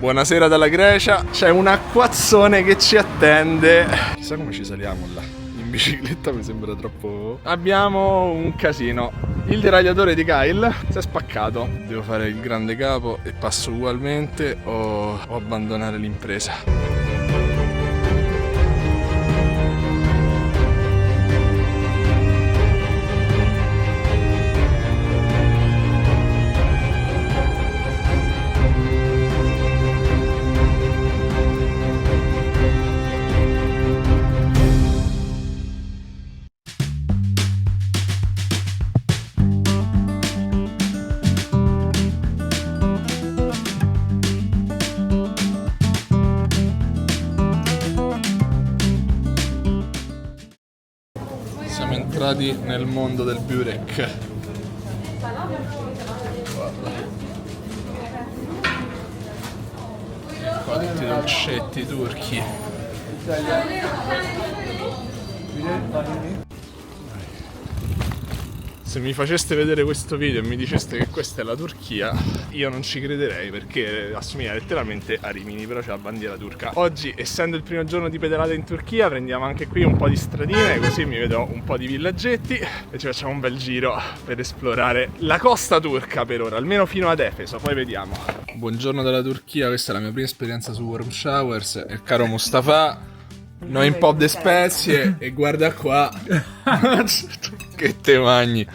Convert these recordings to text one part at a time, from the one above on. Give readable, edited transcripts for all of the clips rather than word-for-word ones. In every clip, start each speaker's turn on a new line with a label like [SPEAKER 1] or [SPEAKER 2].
[SPEAKER 1] Buonasera dalla Grecia, c'è un acquazzone che ci attende. Chissà come ci saliamo là. In bicicletta mi sembra troppo... Abbiamo un casino. Il deragliatore di Kyle si è spaccato. Devo fare il grande capo e passo ugualmente o abbandonare l'impresa. Siamo entrati nel mondo del burek. Guarda. Qua tutti i dolcetti turchi. Se mi faceste vedere questo video e mi diceste che questa è la Turchia, io non ci crederei, perché assomiglia letteralmente a Rimini, però c'è la bandiera turca. Oggi, essendo il primo giorno di pedalata in Turchia, prendiamo anche qui un po' di stradine, così mi vedo un po' di villaggetti e ci facciamo un bel giro per esplorare la costa turca per ora, almeno fino ad Efeso, poi vediamo. Buongiorno dalla Turchia, questa è la mia prima esperienza su Warm Showers e il caro Mustafa. Noi un po' di spezie e guarda qua che te magni.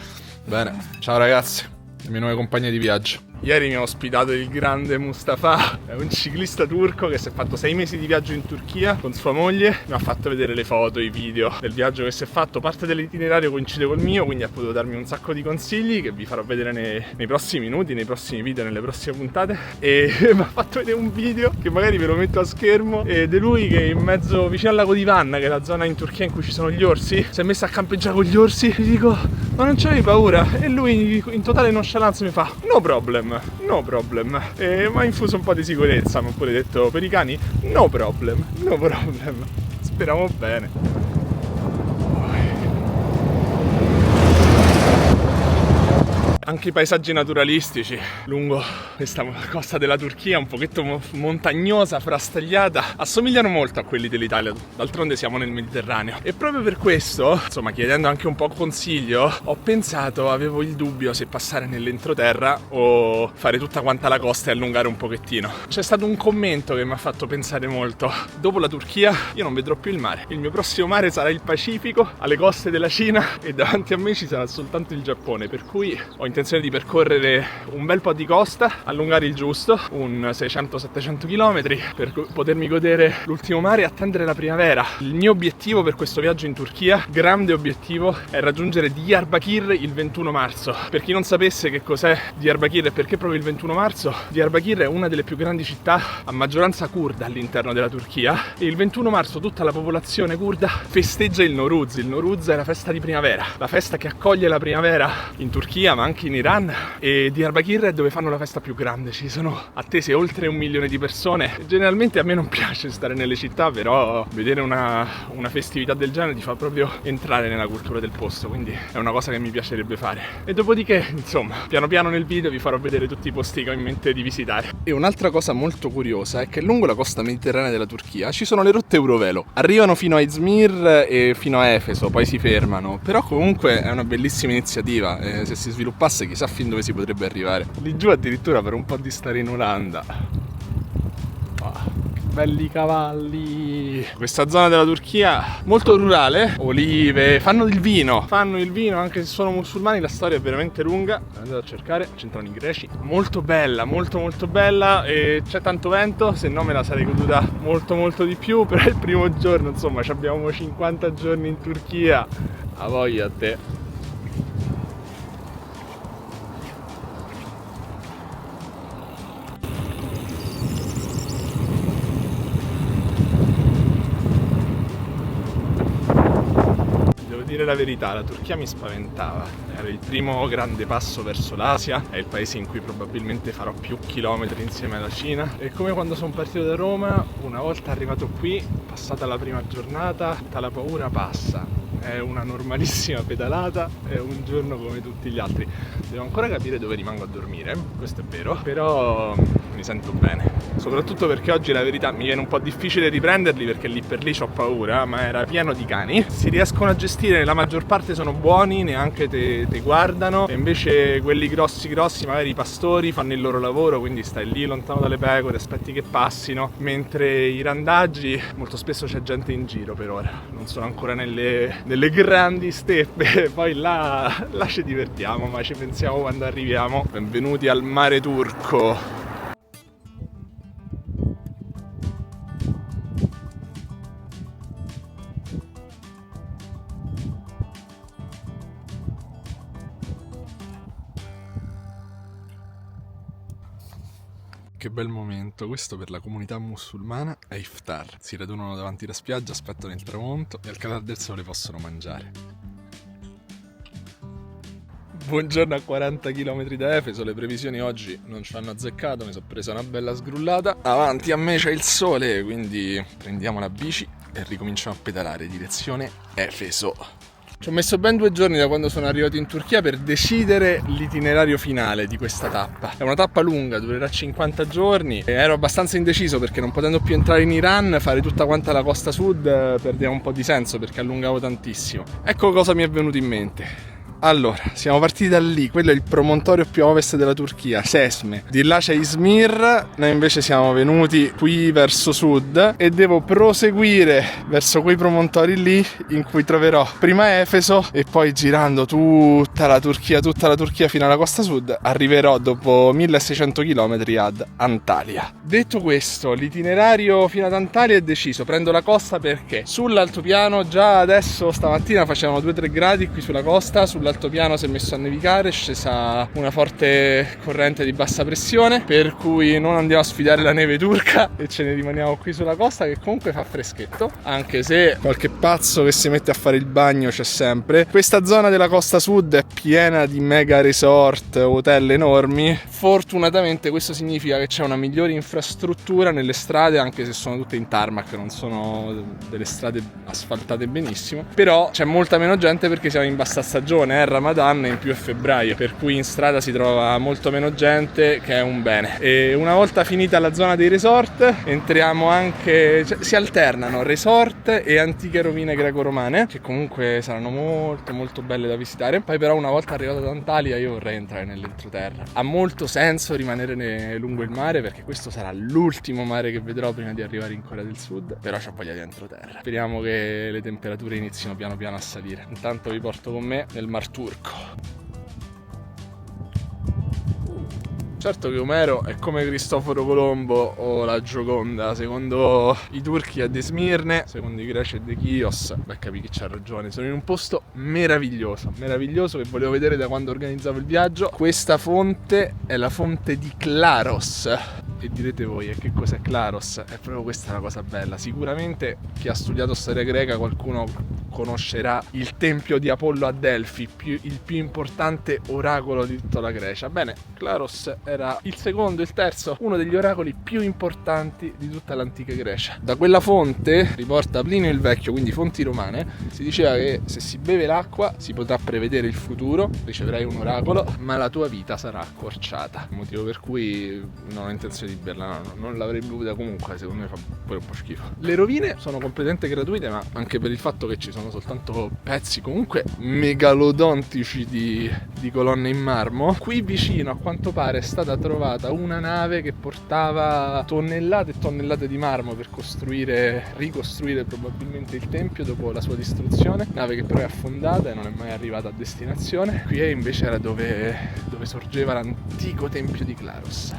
[SPEAKER 1] Bene, ciao ragazzi, le mie nuove compagne di viaggio. Ieri mi ha ospitato il grande Mustafa, è un ciclista turco che si è fatto 6 mesi di viaggio in Turchia con sua moglie. Mi ha fatto vedere le foto, i video del viaggio che si è fatto. Parte dell'itinerario coincide col mio, quindi ha potuto darmi un sacco di consigli che vi farò vedere nei prossimi minuti, nei prossimi video, nelle prossime puntate. E mi ha fatto vedere un video che magari ve lo metto a schermo, di lui che in mezzo, vicino al lago di Vanna, che è la zona in Turchia in cui ci sono gli orsi, si è messo a campeggiare con gli orsi. Gli dico, ma non c'avevi paura? E lui in totale nonchalance mi fa, no problem. No problem. Mi ha infuso un po' di sicurezza, mi ha pure detto per i cani no problem, no problem. Speriamo bene. Anche i paesaggi naturalistici lungo questa costa della Turchia, un pochetto montagnosa, frastagliata, assomigliano molto a quelli dell'Italia, d'altronde siamo nel Mediterraneo. E proprio per questo, insomma, chiedendo anche un po' consiglio, ho pensato, avevo il dubbio se passare nell'entroterra o fare tutta quanta la costa e allungare un pochettino. C'è stato un commento che mi ha fatto pensare molto. Dopo la Turchia io non vedrò più il mare. Il mio prossimo mare sarà il Pacifico, alle coste della Cina, e davanti a me ci sarà soltanto il Giappone, per cui ho intenzione di percorrere un bel po' di costa, allungare il giusto, un 600-700 km, per potermi godere l'ultimo mare e attendere la primavera. Il mio obiettivo per questo viaggio in Turchia, grande obiettivo, è raggiungere Diyarbakir il 21 marzo. Per chi non sapesse che cos'è Diyarbakir e perché proprio il 21 marzo, Diyarbakir è una delle più grandi città a maggioranza curda all'interno della Turchia, e il 21 marzo tutta la popolazione curda festeggia il Nowruz. Il Nowruz è la festa di primavera, la festa che accoglie la primavera in Turchia ma anche in Iran, e Diyarbakir è dove fanno la festa più grande. Ci sono attese oltre 1 milione di persone. Generalmente a me non piace stare nelle città, però vedere una festività del genere ti fa proprio entrare nella cultura del posto, quindi è una cosa che mi piacerebbe fare. E dopodiché, insomma, piano piano nel video vi farò vedere tutti i posti che ho in mente di visitare. E un'altra cosa molto curiosa è che lungo la costa mediterranea della Turchia ci sono le rotte Eurovelo. Arrivano fino a Izmir e fino a Efeso, poi si fermano, però comunque è una bellissima iniziativa, se si sviluppasse chissà fin dove si potrebbe arrivare. Lì giù addirittura per un po' di stare in Olanda. Che belli cavalli. Questa zona della Turchia molto rurale, olive, fanno il vino anche se sono musulmani. La storia è veramente lunga, andate a cercare, c'entrano i greci. Molto bella, molto molto bella, e c'è tanto vento, se no me la sarei goduta molto molto di più. Però è il primo giorno, insomma, abbiamo 50 giorni in Turchia, a voglia a te. Dire la verità, la Turchia mi spaventava. Era il primo grande passo verso l'Asia, è il paese in cui probabilmente farò più chilometri insieme alla Cina. È come quando sono partito da Roma, una volta arrivato qui, passata la prima giornata, tutta la paura passa. È una normalissima pedalata, è un giorno come tutti gli altri. Devo ancora capire dove rimango a dormire, questo è vero, però mi sento bene. soprattutto perché oggi la verità mi viene un po' difficile riprenderli perché lì per lì ho paura, ma era pieno di cani. Si riescono a gestire, la maggior parte sono buoni, neanche te guardano, e invece quelli grossi magari i pastori fanno il loro lavoro, quindi stai lì lontano dalle pecore, aspetti che passino, mentre i randaggi molto spesso c'è gente in giro. Per ora non sono ancora nelle grandi steppe, poi là ci divertiamo, ma ci pensiamo quando arriviamo. Benvenuti al mare turco. Che bel momento, questo per la comunità musulmana è Iftar. Si radunano davanti alla spiaggia, aspettano il tramonto e al calar del sole possono mangiare. Buongiorno a 40 km da Efeso, le previsioni oggi non ci hanno azzeccato, mi sono presa una bella sgrullata. Avanti a me c'è il sole, quindi prendiamo la bici e ricominciamo a pedalare direzione Efeso. Ci ho messo ben 2 giorni da quando sono arrivato in Turchia per decidere l'itinerario finale di questa tappa. È una tappa lunga, durerà 50 giorni e ero abbastanza indeciso perché non potendo più entrare in Iran, fare tutta quanta la costa sud perdeva un po' di senso perché allungavo tantissimo. Ecco cosa mi è venuto in mente. Allora, siamo partiti da lì, quello è il promontorio più a ovest della Turchia, Sesme. Di là c'è Izmir, noi invece siamo venuti qui verso sud e devo proseguire verso quei promontori lì in cui troverò prima Efeso e poi girando tutta la Turchia fino alla costa sud, arriverò dopo 1600 km ad Antalya. Detto questo, l'itinerario fino ad Antalya è deciso, prendo la costa perché sull'altopiano già adesso stamattina facevano 2-3 gradi qui sulla costa, sull'altopiano si è messo a nevicare, è scesa una forte corrente di bassa pressione, per cui non andiamo a sfidare la neve turca e ce ne rimaniamo qui sulla costa che comunque fa freschetto, anche se qualche pazzo che si mette a fare il bagno c'è sempre. Questa zona della costa sud è piena di mega resort, hotel enormi. Fortunatamente questo significa che c'è una migliore infrastruttura nelle strade, anche se sono tutte in tarmac, non sono delle strade asfaltate benissimo, però c'è molta meno gente perché siamo in bassa stagione, Ramadan e in più è febbraio, per cui in strada si trova molto meno gente, che è un bene. E una volta finita la zona dei resort entriamo anche, cioè, si alternano resort e antiche rovine greco-romane che comunque saranno molto molto belle da visitare. Poi però una volta arrivato ad Antalya io vorrei entrare nell'entroterra. Ha molto senso rimanere lungo il mare perché questo sarà l'ultimo mare che vedrò prima di arrivare in Corea del Sud, però c'ho voglia di entroterra. Speriamo che le temperature inizino piano piano a salire. Intanto vi porto con me nel Mar Turco. Certo che Omero è come Cristoforo Colombo o la Gioconda, secondo i turchi è De Smirne, secondo i greci è De Chios. Beh, capi chi c'ha ragione, sono in un posto meraviglioso che volevo vedere da quando organizzavo il viaggio. Questa fonte è la fonte di Claros. E direte voi, che cos'è Claros? È proprio questa la cosa bella. Sicuramente chi ha studiato storia greca, qualcuno conoscerà il tempio di Apollo a Delfi, il più importante oracolo di tutta la Grecia. Bene, Claros era il secondo, il terzo, uno degli oracoli più importanti di tutta l'antica Grecia. Da quella fonte, riporta Plinio il Vecchio, quindi fonti romane, si diceva che se si beve l'acqua si potrà prevedere il futuro, riceverai un oracolo, ma la tua vita sarà accorciata. Motivo per cui non ho intenzione di berla, non l'avrei bevuta comunque, secondo me fa pure un po' schifo. Le rovine sono completamente gratuite, ma anche per il fatto che ci sono soltanto pezzi comunque megalodontici di colonne in marmo. Qui vicino, a quanto pare, è stata trovata una nave che portava tonnellate e tonnellate di marmo per ricostruire probabilmente il tempio dopo la sua distruzione, nave che però è affondata e non è mai arrivata a destinazione. Qui invece era dove sorgeva l'antico tempio di Claros.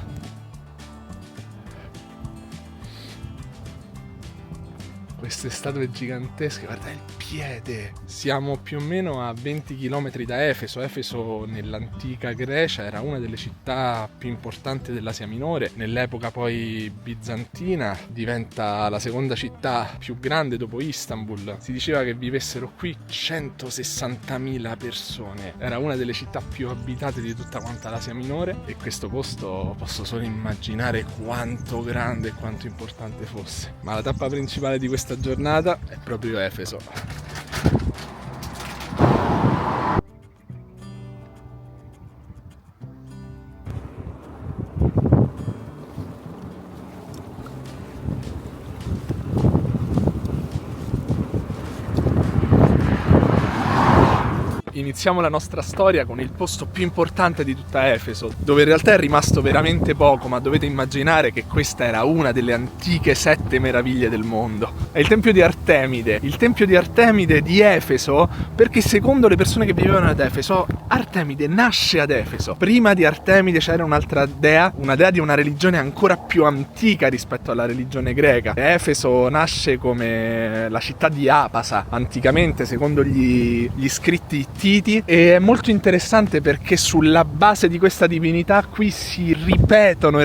[SPEAKER 1] Queste statue gigantesche, guarda il piede. Siamo più o meno a 20 km da Efeso. Efeso nell'antica Grecia era una delle città più importanti dell'Asia Minore. Nell'epoca poi bizantina diventa la seconda città più grande dopo Istanbul. Si diceva che vivessero qui 160.000 persone. Era una delle città più abitate di tutta quanta l'Asia Minore e questo posto posso solo immaginare quanto grande e quanto importante fosse. Ma la tappa principale di questa giornata è proprio Efeso. iniziamo la nostra storia con il posto più importante di tutta Efeso, dove in realtà è rimasto veramente poco, ma dovete immaginare che questa era una delle antiche 7 meraviglie del mondo. È il Tempio di Artemide. Il Tempio di Artemide di Efeso, perché secondo le persone che vivevano ad Efeso, Artemide nasce ad Efeso. Prima di Artemide c'era un'altra dea, una dea di una religione ancora più antica rispetto alla religione greca. Efeso nasce come la città di Apasa, anticamente, secondo gli scritti ittiti, e è molto interessante perché sulla base di questa divinità qui si ripetono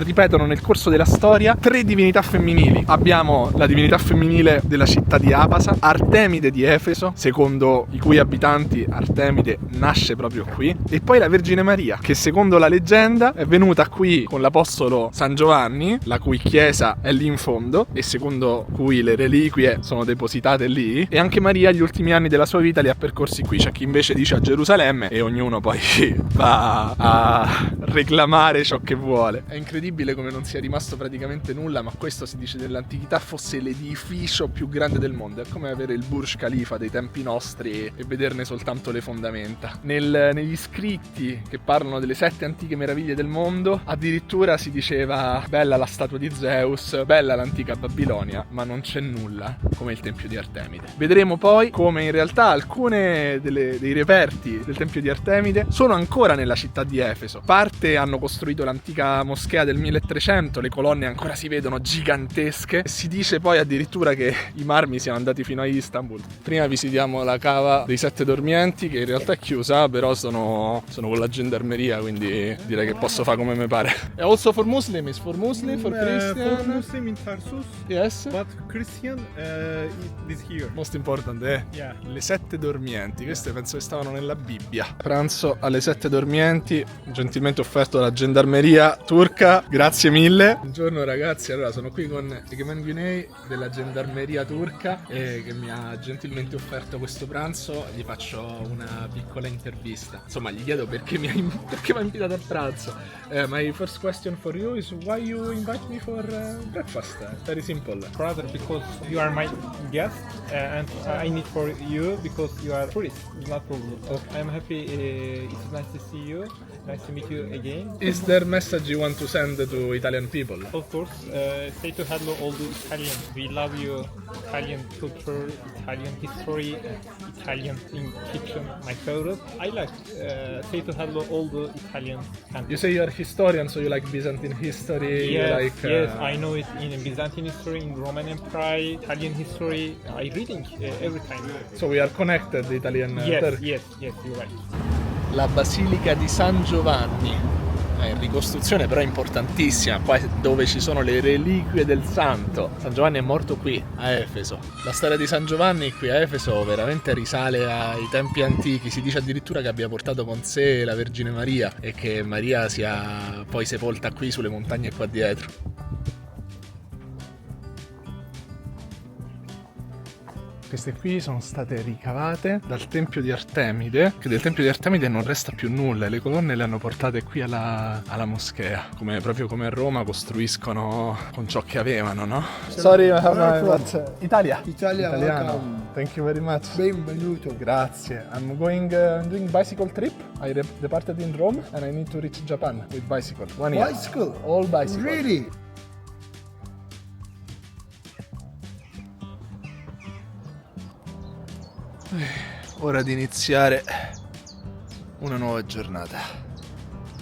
[SPEAKER 1] nel corso della storia 3 divinità femminili. Abbiamo la divinità femminile della città di Apasa, Artemide di Efeso, secondo i cui abitanti Artemide nasce proprio qui, e poi la Vergine Maria, che secondo la leggenda è venuta qui con l'apostolo San Giovanni, la cui chiesa è lì in fondo e secondo cui le reliquie sono depositate lì, e anche Maria gli ultimi anni della sua vita li ha percorsi qui. C'è chi invece dice a Gerusalemme e ognuno poi va a reclamare ciò che vuole. È incredibile come non sia rimasto praticamente nulla, ma questo si dice dell'antichità fosse l'edificio più grande del mondo. È come avere il Burj Khalifa dei tempi nostri e vederne soltanto le fondamenta. Negli scritti che parlano delle 7 antiche meraviglie del mondo addirittura si diceva bella la statua di Zeus, bella l'antica Babilonia, ma non c'è nulla come il Tempio di Artemide. Vedremo poi come in realtà alcune dei reperti del Tempio di Artemide sono ancora nella città di Efeso. Parte hanno costruito l'antica moschea del 1300, le colonne ancora si vedono gigantesche. Si dice poi addirittura che i marmi siano andati fino a Istanbul. Prima visitiamo la cava dei 7 dormienti, che in realtà è chiusa, però sono con la gendarmeria, quindi direi che posso fare come mi pare. E also for Muslim, is for Muslim, for Christian.
[SPEAKER 2] For Muslim in Tarsus,
[SPEAKER 1] Yes.
[SPEAKER 2] but Christian is here.
[SPEAKER 1] Most important,
[SPEAKER 2] Yeah.
[SPEAKER 1] le 7 dormienti, queste penso che stavano nella Bibbia. Pranzo alle 7 dormienti, gentilmente offerto dalla gendarmeria turca, grazie mille. Buongiorno ragazzi, allora sono qui con Egemen Güney della gendarmeria turca che mi ha gentilmente offerto questo pranzo. Gli faccio una piccola intervista, insomma gli chiedo perché mi ha invitato a pranzo. My first question for you is why you invite me for breakfast? Very simple.
[SPEAKER 2] Brother, because you are my guest and I need for you because you are tourist. It's not problem.
[SPEAKER 1] Okay.
[SPEAKER 2] I'm happy. It's nice to see you. Nice to meet you again.
[SPEAKER 1] Is there message you want to send to Italian people?
[SPEAKER 2] Of course, say to hello all the Italians. We love you. Italian culture, Italian history, Italian in kitchen. My favorite. I like. Say to hello all the Italians.
[SPEAKER 1] You say you're historian, so you like Byzantine history.
[SPEAKER 2] Yes,
[SPEAKER 1] you like,
[SPEAKER 2] yes, I know it in Byzantine history, in Roman Empire, Italian history. I reading every time.
[SPEAKER 1] So we are connected, Italian.
[SPEAKER 2] Yes, yes, you're right.
[SPEAKER 1] La Basilica di San Giovanni è in ricostruzione, però importantissima, qua dove ci sono le reliquie del santo. San Giovanni è morto qui, a Efeso. La storia di San Giovanni qui a Efeso veramente risale ai tempi antichi. Si dice addirittura che abbia portato con sé la Vergine Maria e che Maria sia poi sepolta qui sulle montagne qua dietro. Queste qui sono state ricavate dal Tempio di Artemide, che del Tempio di Artemide non resta più nulla, le colonne le hanno portate qui alla moschea, proprio come a Roma costruiscono con ciò che avevano, no? Sorry, but Italia.
[SPEAKER 3] Italiano. Welcome.
[SPEAKER 1] Thank you very much.
[SPEAKER 3] Benvenuto.
[SPEAKER 1] Grazie. I'm doing bicycle trip. I departed in Rome and I need to reach Japan with bicycle. 1 year.
[SPEAKER 3] Bicycle?
[SPEAKER 1] All bicycle.
[SPEAKER 3] Really?
[SPEAKER 1] Ora di iniziare una nuova giornata.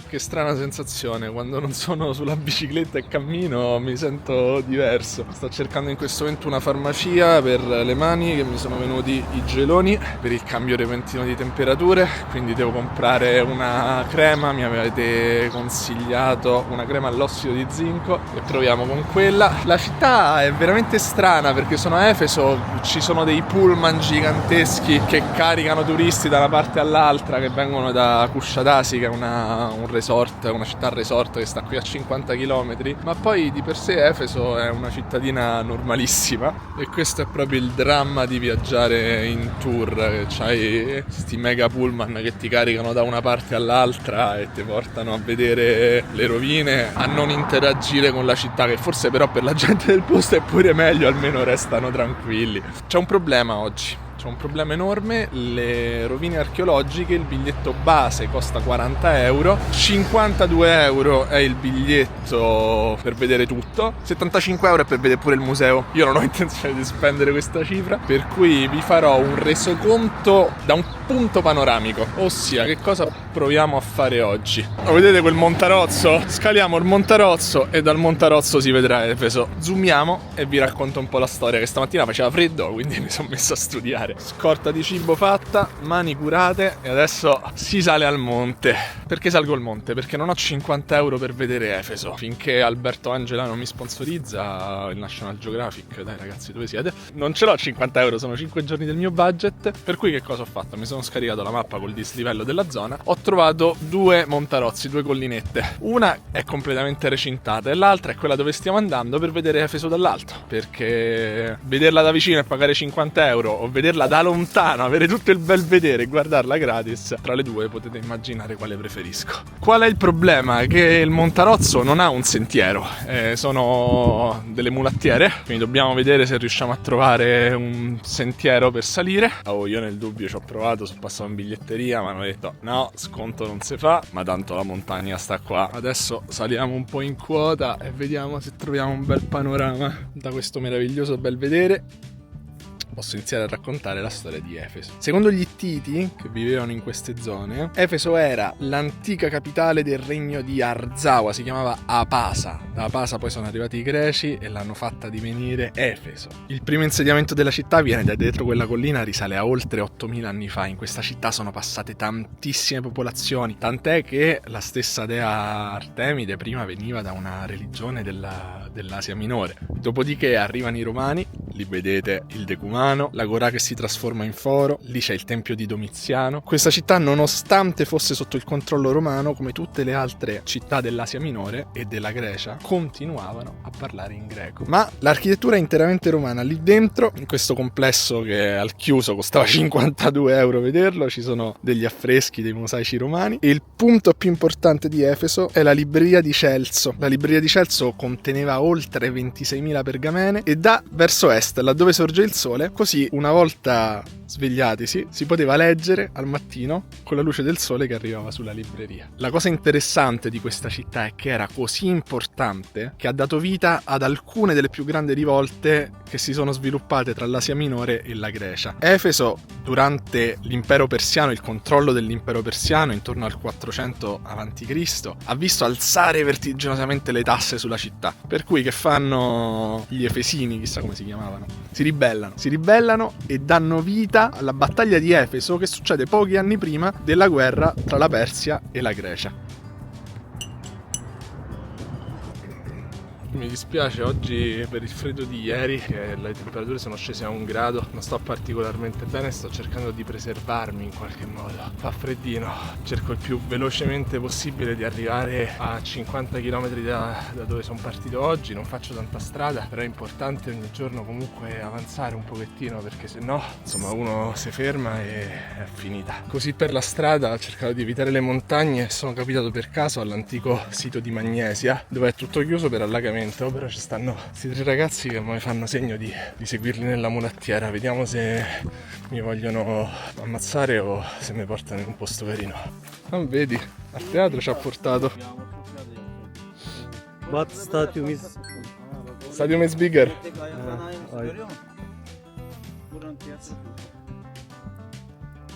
[SPEAKER 1] Che strana sensazione, quando non sono sulla bicicletta e cammino mi sento diverso. Sto cercando in questo momento una farmacia per le mani, che mi sono venuti i geloni per il cambio repentino di temperature, quindi devo comprare una crema. Mi avete consigliato una crema all'ossido di zinco e proviamo con quella. La città è veramente strana perché sono a Efeso, ci sono dei pullman giganteschi che caricano turisti da una parte all'altra, che vengono da Kushadasi, che è un resort, una città resort che sta qui a 50 km, ma poi di per sé Efeso è una cittadina normalissima e questo è proprio il dramma di viaggiare in tour, che c'hai questi mega pullman che ti caricano da una parte all'altra e ti portano a vedere le rovine, a non interagire con la città, che forse però per la gente del posto è pure meglio, almeno restano tranquilli. C'è un problema oggi. c'è un problema enorme: le rovine archeologiche, il biglietto base costa 40 euro, 52 euro è il biglietto per vedere tutto, 75 euro è per vedere pure il museo. Io non ho intenzione di spendere questa cifra, per cui vi farò un resoconto da un punto panoramico, ossia che cosa proviamo a fare oggi. Vedete quel montarozzo? Scaliamo il montarozzo e dal montarozzo si vedrà Efeso. Zoomiamo e vi racconto un po' la storia, che stamattina faceva freddo, quindi mi sono messo a studiare. Scorta di cibo fatta, mani curate e adesso si sale al monte. Perché salgo al monte? Perché non ho 50 euro per vedere Efeso. Finché Alberto Angela non mi sponsorizza il National Geographic, dai ragazzi, dove siete? Non ce l'ho 50 euro, sono 5 giorni del mio budget. Per cui che cosa ho fatto? Mi sono scaricato la mappa col dislivello della zona. Ho trovato 2 montarozzi, 2 collinette. Una è completamente recintata e l'altra è quella dove stiamo andando per vedere Efeso dall'alto. Perché vederla da vicino e pagare 50 euro o vederla da lontano, avere tutto il bel vedere e guardarla gratis, tra le due potete immaginare quale preferisco. Qual è il problema? Che il montarozzo non ha un sentiero, sono delle mulattiere, quindi dobbiamo vedere se riusciamo a trovare un sentiero per salire. Io nel dubbio ci ho provato, sono passato in biglietteria, mi hanno detto no, sconto non si fa, ma tanto la montagna sta qua. Adesso saliamo un po' in quota e vediamo se troviamo un bel panorama da questo meraviglioso belvedere. Posso iniziare a raccontare la storia di Efeso. Secondo gli Ittiti, che vivevano in queste zone, Efeso era l'antica capitale del regno di Arzawa, si chiamava Apasa. Da Apasa poi sono arrivati i greci e l'hanno fatta divenire Efeso. Il primo insediamento della città viene da dietro quella collina, risale a oltre 8000 anni fa. In questa città sono passate tantissime popolazioni, tant'è che la stessa dea Artemide prima veniva da una religione dell'Asia Minore. Dopodiché arrivano i Romani, lì vedete il decumano, l'agorà che si trasforma in foro, lì c'è il tempio di Domiziano. Questa città, nonostante fosse sotto il controllo romano, come tutte le altre città dell'Asia Minore e della Grecia, continuavano a parlare in greco. Ma l'architettura è interamente romana. Lì dentro, in questo complesso che al chiuso costava 52 euro vederlo, ci sono degli affreschi, dei mosaici romani. E il punto più importante di Efeso è la libreria di Celso. La libreria di Celso conteneva oltre 26.000 pergamene e da verso est, laddove sorge il sole. Così, una volta svegliatisi, si poteva leggere al mattino con la luce del sole che arrivava sulla libreria. La cosa interessante di questa città è che era così importante che ha dato vita ad alcune delle più grandi rivolte che si sono sviluppate tra l'Asia Minore e la Grecia. Efeso, durante l'impero persiano, il controllo dell'impero persiano, intorno al 400 a.C., ha visto alzare vertiginosamente le tasse sulla città. Per cui che fanno gli Efesini, chissà come si chiamavano? Si ribellano e danno vita alla battaglia di Efeso, che succede pochi anni prima della guerra tra la Persia e la Grecia. Mi dispiace oggi per il freddo di ieri, che le temperature sono scese a 1 grado, non sto particolarmente bene, sto cercando di preservarmi in qualche modo. Fa freddino, cerco il più velocemente possibile di arrivare a 50 km da dove sono partito oggi. Non faccio tanta strada, però è importante ogni giorno comunque avanzare un pochettino, perché se no, insomma, uno si ferma e è finita. Così per la strada ho cercato di evitare le montagne e sono capitato per caso all'antico sito di Magnesia, dove è tutto chiuso per allagamento. Però ci stanno questi 3 ragazzi che mi fanno segno di seguirli nella mulattiera. Vediamo se mi vogliono ammazzare o se mi portano in un posto carino. Non vedi, al teatro ci ha portato.
[SPEAKER 4] What stadium is?
[SPEAKER 1] Stadium is bigger.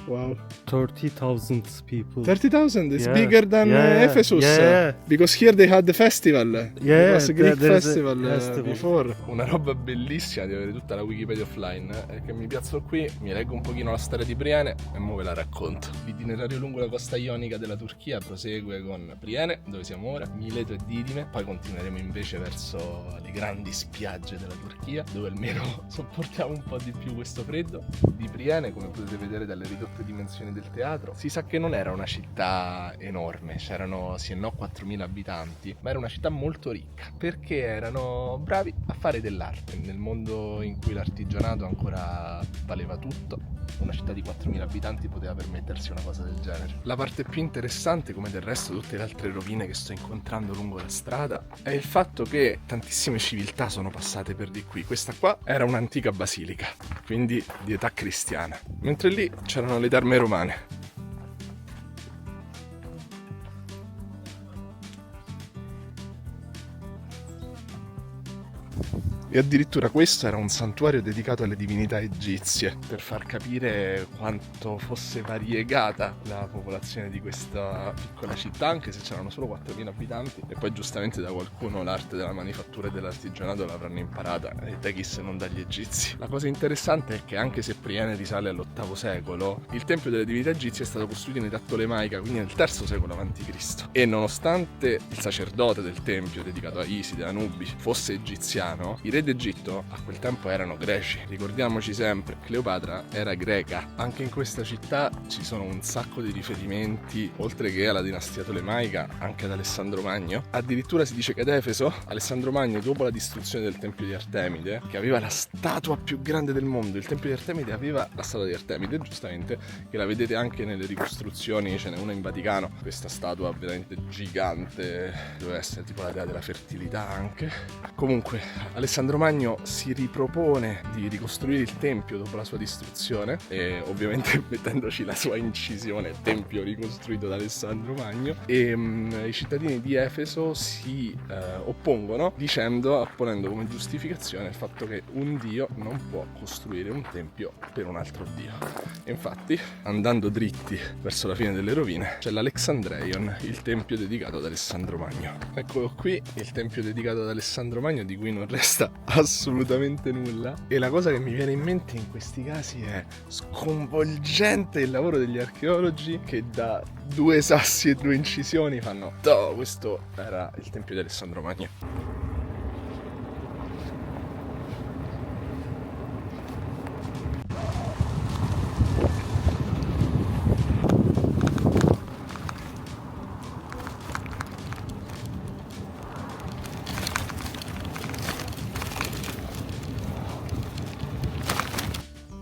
[SPEAKER 1] Wow.
[SPEAKER 4] 30,000 people.
[SPEAKER 1] 30,000 is
[SPEAKER 4] Yeah.
[SPEAKER 1] bigger than Ephesus.
[SPEAKER 4] Yeah.
[SPEAKER 1] Because here they had the festival.
[SPEAKER 4] Yeah,
[SPEAKER 1] It was a Greek
[SPEAKER 4] there is a
[SPEAKER 1] festival,
[SPEAKER 4] festival.
[SPEAKER 1] before. Una roba bellissima di avere tutta la Wikipedia offline, è che mi piazzo qui, mi leggo un pochino la storia di Priene e mo ve la racconto. L'itinerario lungo la costa ionica della Turchia prosegue con Priene, dove siamo ora, Mileto e Didime, poi continueremo invece verso le grandi spiagge della Turchia, dove almeno sopportiamo un po' di più questo freddo. Di Priene, come potete vedere dalle ridotte dimensioni del teatro, si sa che non era una città enorme, c'erano sì e no 4.000 abitanti, ma era una città molto ricca, perché erano bravi a fare dell'arte nel mondo in cui l'artigianato ancora valeva tutto. una città di 4.000 abitanti poteva permettersi una cosa del genere. La parte più interessante, come del resto tutte le altre rovine che sto incontrando lungo la strada, è il fatto che tantissime civiltà sono passate per di qui. Questa qua era un'antica basilica, quindi di età cristiana, mentre lì c'erano le terme romane. E addirittura questo era un santuario dedicato alle divinità egizie, per far capire quanto fosse variegata la popolazione di questa piccola città, anche se c'erano solo 4.000 abitanti. E poi giustamente da qualcuno l'arte della manifattura e dell'artigianato l'avranno imparata, e da chi se non dagli egizi. La cosa interessante è che anche se Priene risale all'VIII secolo, il tempio delle divinità egizie è stato costruito in età tolemaica, quindi nel III secolo a.C. E nonostante il sacerdote del tempio dedicato a Iside, Anubi, fosse egiziano, i re d'Egitto a quel tempo erano greci. Ricordiamoci sempre, Cleopatra era greca. Anche in questa città ci sono un sacco di riferimenti, oltre che alla dinastia tolemaica, anche ad Alessandro Magno. Addirittura si dice che ad Efeso, Alessandro Magno, dopo la distruzione del tempio di Artemide, che aveva la statua più grande del mondo, il tempio di Artemide aveva la statua di Artemide, giustamente, che la vedete anche nelle ricostruzioni, ce n'è una in Vaticano, questa statua veramente gigante, doveva essere tipo la dea della fertilità anche. Comunque, Alessandro Magno si ripropone di ricostruire il tempio dopo la sua distruzione, e ovviamente mettendoci la sua incisione, tempio ricostruito da Alessandro Magno, e i cittadini di Efeso si oppongono ponendo come giustificazione il fatto che un dio non può costruire un tempio per un altro dio. E infatti, andando dritti verso la fine delle rovine, c'è l'Alexandreion, il tempio dedicato ad Alessandro Magno. Eccolo qui, il tempio dedicato ad Alessandro Magno, di cui non resta assolutamente nulla. E la cosa che mi viene in mente in questi casi è sconvolgente il lavoro degli archeologi, che da 2 sassi e 2 incisioni fanno questo era il tempio di Alessandro Magno.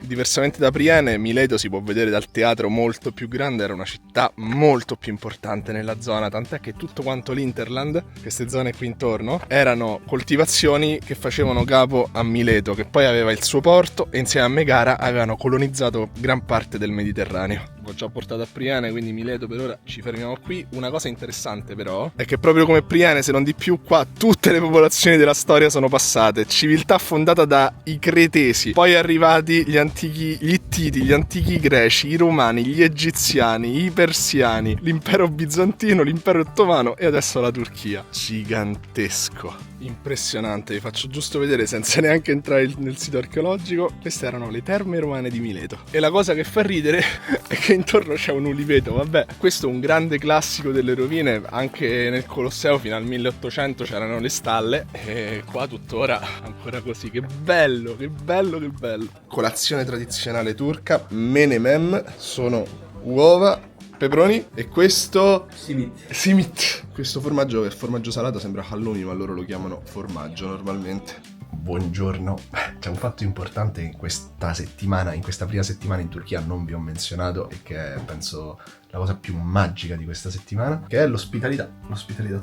[SPEAKER 1] Diversamente da Priene, Mileto si può vedere dal teatro molto più grande, era una città molto più importante nella zona, tant'è che tutto quanto l'Interland, queste zone qui intorno, erano coltivazioni che facevano capo a Mileto, che poi aveva il suo porto, e insieme a Megara avevano colonizzato gran parte del Mediterraneo. Ho già portato a Priene, quindi Mileto per ora ci fermiamo qui. Una cosa interessante però è che proprio come Priene, se non di più, qua tutte le popolazioni della storia sono passate. Civiltà fondata dai Cretesi, poi arrivati gli Ittiti, gli antichi Greci, i Romani, gli Egiziani, i Persiani, l'impero bizantino, l'impero ottomano e adesso la Turchia. Gigantesco, impressionante. Vi faccio giusto vedere senza neanche entrare nel sito archeologico. Queste erano le terme romane di Mileto, e la cosa che fa ridere è che intorno c'è un uliveto. Vabbè, questo è un grande classico delle rovine. Anche nel Colosseo fino al 1800 c'erano le stalle, e qua tuttora ancora così. Che bello, che bello, che bello. Colazione tradizionale turca, menemem, sono uova, peperoni e questo simit. Questo formaggio è formaggio salato, sembra halloumi, ma loro lo chiamano formaggio normalmente. Buongiorno. C'è un fatto importante in questa settimana, in questa prima settimana in Turchia non vi ho menzionato, e che è, penso, la cosa più magica di questa settimana, che è l'ospitalità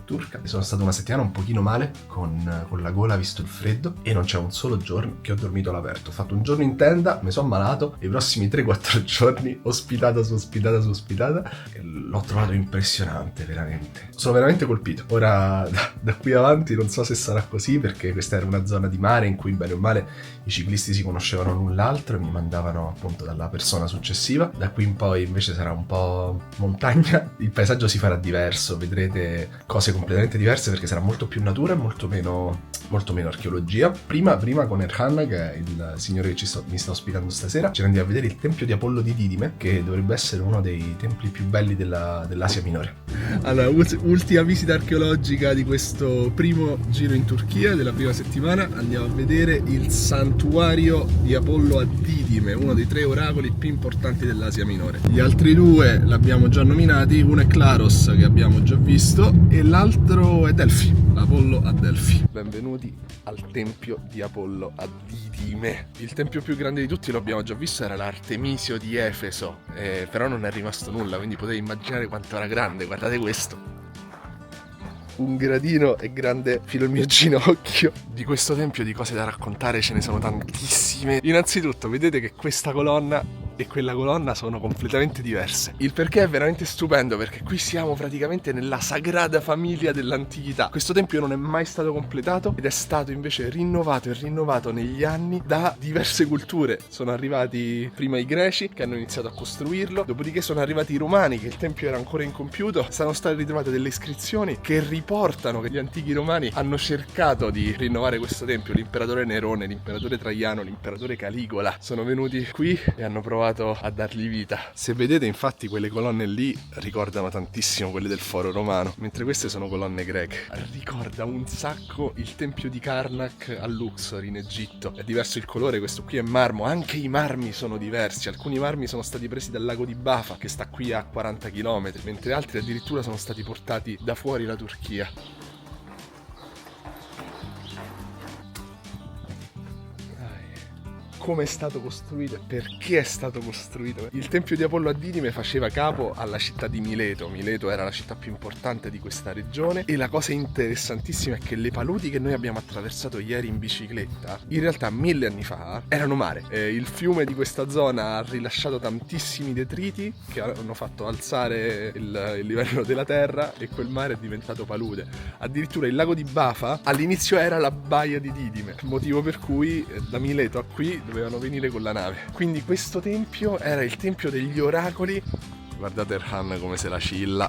[SPEAKER 1] turca. Sono stato una settimana un pochino male, con la gola visto il freddo, e non c'è un solo giorno che ho dormito all'aperto. Ho fatto un giorno in tenda, mi sono ammalato, e i prossimi 3-4 giorni ospitata su ospitata, e l'ho trovato impressionante, veramente. Sono veramente colpito. Ora da qui avanti non so se sarà così, perché questa era una zona di mare in cui bene o male i ciclisti si conoscevano l'un l'altro e mi mandavano appunto dalla persona successiva. Da qui in poi invece sarà un po' montagna, il paesaggio si farà diverso, vedrete cose completamente diverse, perché sarà molto più natura e molto meno archeologia. Prima con Erhan, che è il signore che mi sta ospitando stasera, ci andiamo a vedere il tempio di Apollo di Didime, che dovrebbe essere uno dei templi più belli dell'Asia minore. Allora, ultima visita archeologica di questo primo giro in Turchia, della prima settimana. Andiamo a vedere il santuario di Apollo a Didime, uno dei 3 oracoli più importanti dell'Asia minore. Gli altri 2 l'abbiamo già nominati, uno è Claros, che abbiamo già visto, e l'altro è Delfi. Apollo a Delfi. Benvenuti al tempio di Apollo a Didime. Il tempio più grande di tutti, lo abbiamo già visto, era l'Artemisio di Efeso, però non è rimasto nulla, quindi potete immaginare quanto era grande. Guardate questo. Un gradino è grande fino al mio ginocchio. Di questo tempio di cose da raccontare ce ne sono tantissime. Innanzitutto vedete che questa colonna e quella colonna sono completamente diverse. Il perché è veramente stupendo, perché qui siamo praticamente nella sagrada famiglia dell'antichità. Questo tempio non è mai stato completato ed è stato invece rinnovato e rinnovato negli anni da diverse culture. Sono arrivati prima i greci che hanno iniziato a costruirlo, dopodiché sono arrivati i romani, che il tempio era ancora incompiuto. Sono state ritrovate delle iscrizioni che riportano che gli antichi romani hanno cercato di rinnovare questo tempio. L'imperatore Nerone, l'imperatore Traiano, l'imperatore Caligola sono venuti qui e hanno provato a dargli vita. Se vedete, infatti, quelle colonne lì ricordano tantissimo quelle del Foro Romano, mentre queste sono colonne greche. Ricorda un sacco il tempio di Karnak a Luxor in Egitto. È diverso il colore, questo qui è marmo, anche i marmi sono diversi. Alcuni marmi sono stati presi dal lago di Bafa, che sta qui a 40 km, mentre altri addirittura sono stati portati da fuori la Turchia. Come è stato costruito e perché è stato costruito. Il tempio di Apollo a Didime faceva capo alla città di Mileto. Mileto era la città più importante di questa regione, e la cosa interessantissima è che le paludi che noi abbiamo attraversato ieri in bicicletta in realtà 1000 anni fa erano mare. Il fiume di questa zona ha rilasciato tantissimi detriti che hanno fatto alzare il livello della terra, e quel mare è diventato palude. Addirittura il lago di Bafa all'inizio era la baia di Didime, motivo per cui da Mileto a qui dovevano venire con la nave. Quindi questo tempio era il tempio degli oracoli. Guardate Erhan come se la cilla.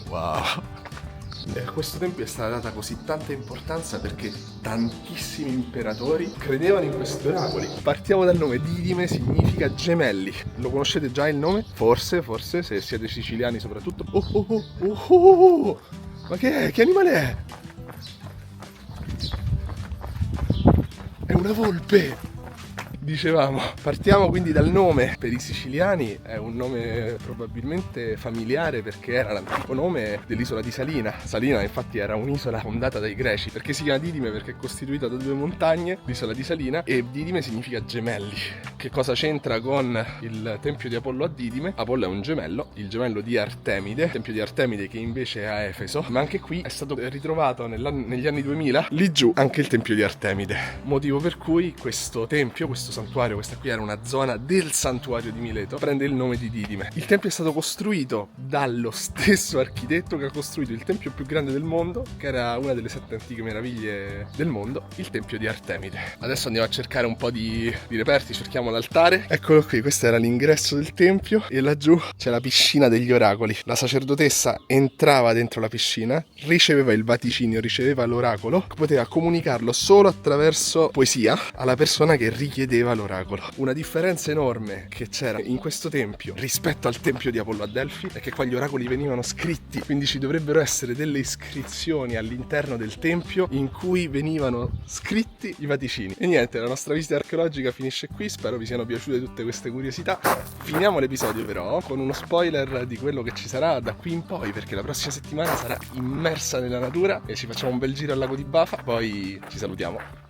[SPEAKER 1] Wow. A questo tempio è stata data così tanta importanza perché tantissimi imperatori credevano in questi oracoli. Partiamo dal nome. Didime significa gemelli. Lo conoscete già il nome? Forse, se siete siciliani soprattutto. Ma che è? Che animale è? È una volpe! Dicevamo, partiamo quindi dal nome. Per i siciliani è un nome probabilmente familiare, perché era l'antico nome dell'isola di Salina. Salina infatti era un'isola fondata dai greci. Perché si chiama Didime? Perché è costituita da 2 montagne, l'isola di Salina, e Didime significa gemelli. Che cosa c'entra con il tempio di Apollo a Didime? Apollo è un gemello, il gemello di Artemide, il tempio di Artemide che invece è a Efeso, ma anche qui è stato ritrovato negli anni 2000 lì giù anche il tempio di Artemide, motivo per cui questo tempio, questo santuario, questa qui era una zona del santuario di Mileto, prende il nome di Didime. Il tempio è stato costruito dallo stesso architetto che ha costruito il tempio più grande del mondo, che era una delle 7 antiche meraviglie del mondo, il tempio di Artemide. Adesso andiamo a cercare un po' di reperti, cerchiamo l'altare. Eccolo qui, questo era l'ingresso del tempio, e laggiù c'è la piscina degli oracoli. La sacerdotessa entrava dentro la piscina, riceveva il vaticinio, riceveva l'oracolo, poteva comunicarlo solo attraverso poesia alla persona che richiedeva l'oracolo. Una differenza enorme che c'era in questo tempio rispetto al tempio di Apollo a Delfi è che qua gli oracoli venivano scritti, quindi ci dovrebbero essere delle iscrizioni all'interno del tempio in cui venivano scritti i vaticini. E niente, la nostra visita archeologica finisce qui. Spero vi siano piaciute tutte queste curiosità. Finiamo l'episodio però con uno spoiler di quello che ci sarà da qui in poi, perché la prossima settimana sarà immersa nella natura e ci facciamo un bel giro al lago di Bafa, poi ci salutiamo.